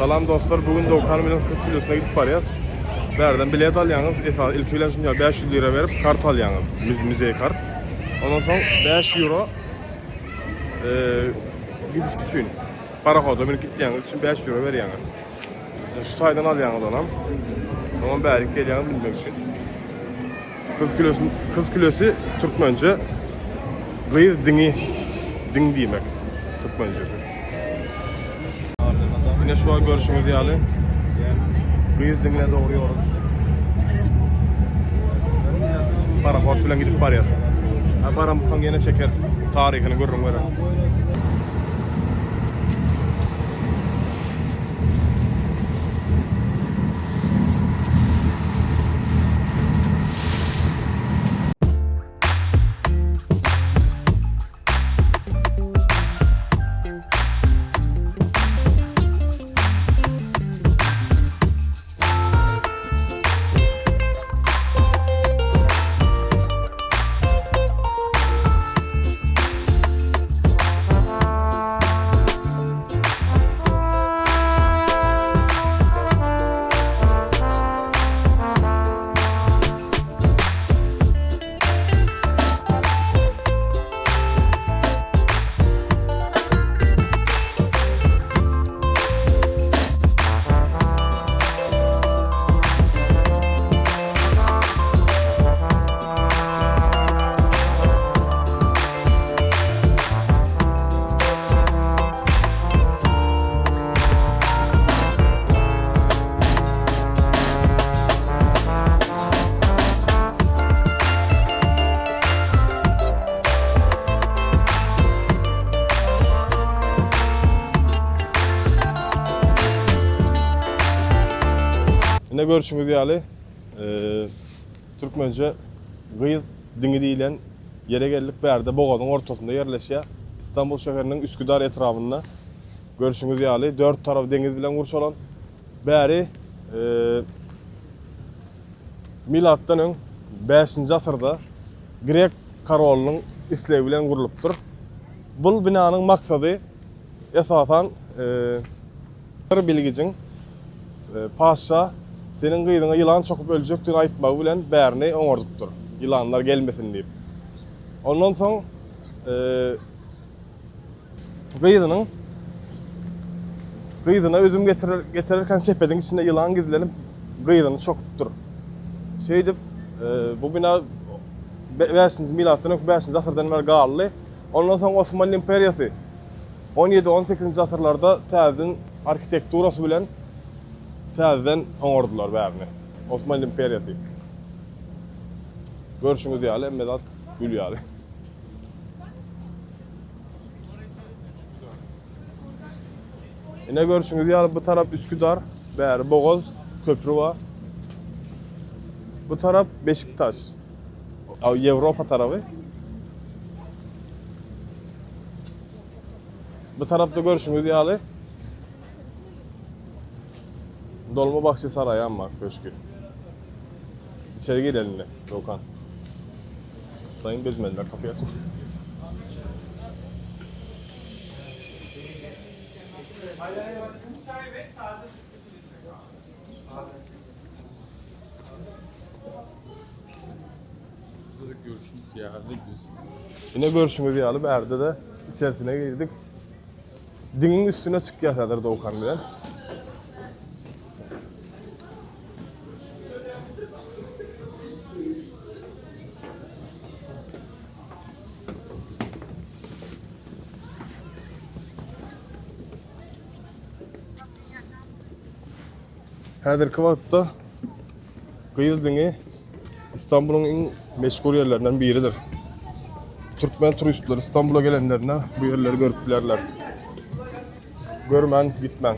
Salam dostlar, bugün de Okan bilen Kız Kulesi'ne gidip barıyat. Berden bilet alyanız, ilk bilen şunca 500 lira verip kart alyanız, müzeye kart. Ondan sonra 5 euro gidiş için, parakoda binip gittiğiniz için 5 euro veriyorsunuz. Şu taydan alyanız onam. Ama bärik gelýän bilmek için. Kız Kulesi Türkmence gıyır dini din demek. Türkmence. Yine şu an görüşümüz yani. Gıyır dinine doğru yola düştük. Parafot falan gidip barıyat. Param falan yine çeker. Tarihini görürüm böyle. Yine görüşümüz yani Türkmence gıyır dini deyilen yere geldik berde Boğaz'ın ortasında yerleşiyor. İstanbul şehrinin Üsküdar etrafında görüşümüz yani 4 tarafı deniz bilen kurşalan beri milattan ön 5. asırda Grek Karolunun islevi bilen kuruluptur. Bu binanın maksadı esasen bilgicin paşa senin kıyıdığına yılan çokup ölecektin ayıtmağı bilen bärini oňordupdur. Yılanlar gelmesin deyip. Ondan soň kıyıdına özüm getirirken sepedin içinde yılan gizlenip kıyıdını çokupdur. Şey dip, bu bina 5. milattan 5. asırdan beri galy. Ondan soň Osmanlı imperiyasy 17-18. asırlarda täzeden arkitekturasy bilen täzeden oňordular bärini. Osmanlı imperiyasy. Görüşüňiz ýaly emmedat gül ýaly. Yine görüşüňiz ýaly bu tarap Üsküdar, bäri Boğaz köprü var. Bu taraf Beşiktaş. Avrupa tarafı. Bu tarafta görüşüňiz ýaly Dolmabahçe Sarayı ama köşkü. İçeri girelim de Doğukan. Sayın bezmenler kapıyı açın. Görüşümüz ya, ne diyorsun? Yine görüşümüz ýaly berde de içerisine girdik. Dinin üstüne çık yasadır Doğukan bilen. Häzirki wagtda Gıyır dini İstanbul'un en meşgul yerlerinden biridir. Türkmen turistler İstanbul'a gelenlerine bu yerleri görüp bilerler. Görmen, gitmen.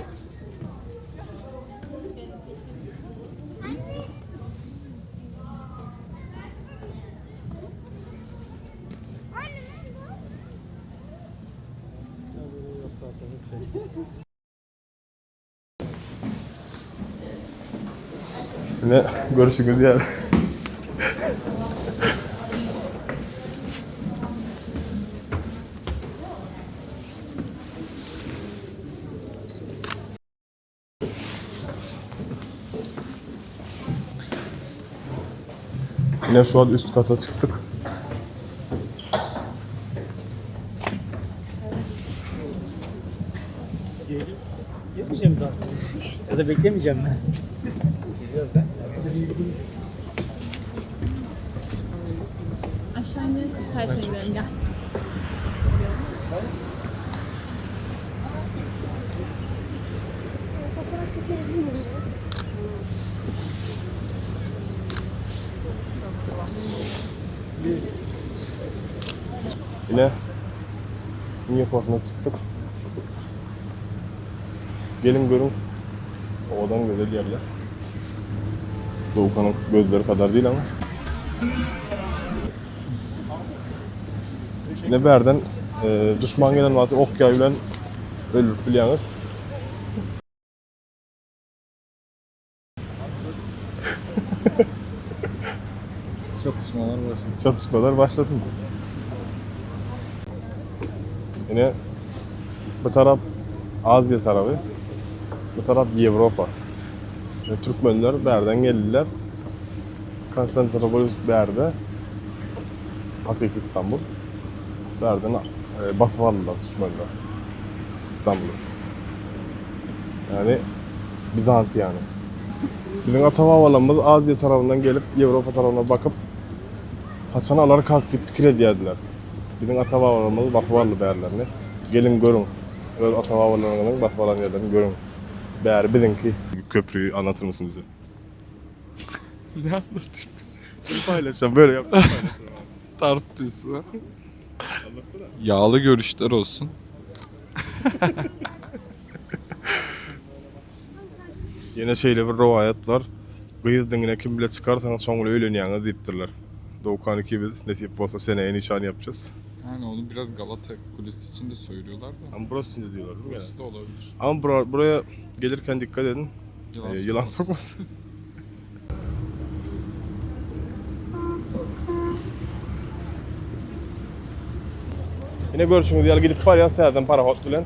Yine görüşürüz yani. Yine şu an üst kata çıktık. Gezmeyeceğim daha. Ya da beklemeyeceğim ben. Aşağı indirip tersine gidelim gel. Yine Newport'a çıktık. Gelin görün. Odan güzel yerler. Doğukan'ın gözleri kadar değil ama. Yine berden düşman gelen vakti ok yayılan ölür biliyorsunuz. Çatışmalar başladı. Çatışmalar başlasın. Yine bu taraf Asya tarafı, bu taraf Avrupa. Türkmenler berden geldiler. Konstantinopolis berde, hakiki İstanbul. Berden basıp aldılar Türkmenler. İstanbul'u. Yani Bizanti yani. Bizim Atava havalanımız Asya tarafından gelip Avrupa tarafına bakıp haçanaları kalktık fikir ediyediler. Bizim Atava havalanımız basıp aldı berlerini. Gelin görün. Öz Atava havalanımızın basıp alan yerlerini görün. Beri bizimki. Köprüyü anlatır mısın bize? Ne anlatayım? Paylaşacağım böyle yap. Tarp diyorsun ha. Yağlı görüşler olsun. Yine şeyle bir rivayet var. Kıyızdın yine kim bile çıkarsanız sonra öğleniyanı deyiptirler. Doğukan ikimiz nasip olsa seneye nişan yapacağız. Yani onu biraz Galata Kulesi için de söylüyorlar da. Ama burası şimdi diyorlar değil mi? Burası da olabilir. Ama buraya gelirken dikkat edin. Yılan, Yılan sokmasın. Yine görüşünüz diye gidip var ya terden parahat bilen.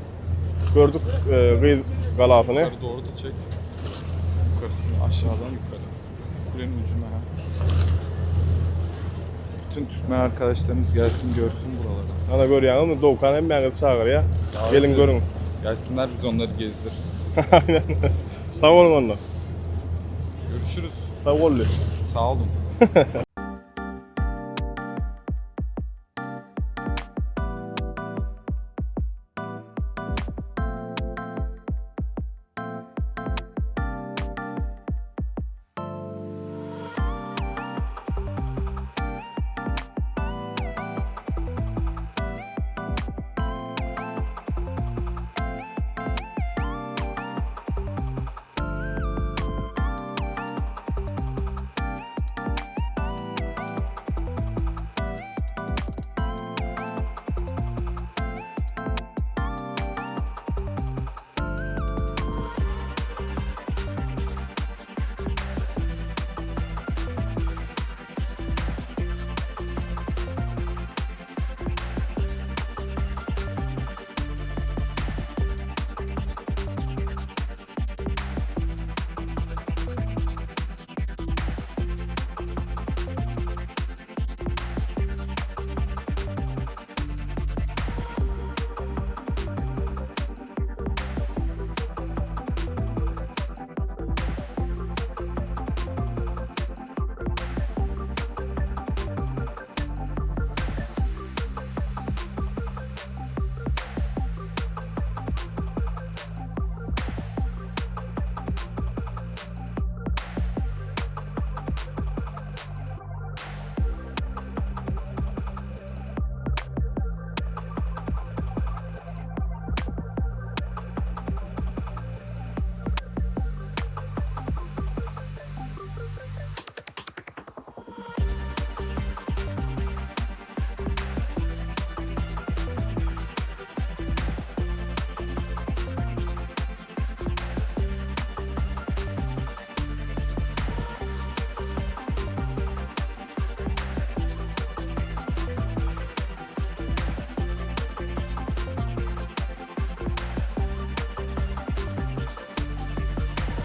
Gördük kıyı galatını. Yukarı doğru da çek. Yukarısını aşağıdan yukarı. Kulenin ucuna ha. Bütün Türkmen arkadaşlarımız gelsin görsün buraları. Ana görüyor ama Doğukan hem beni çağır ya. Gelin görün. Gelsinler biz onları gezdiririz. Aynen. Sağ olun onunla. Görüşürüz. Sağ olun. Sağ olun.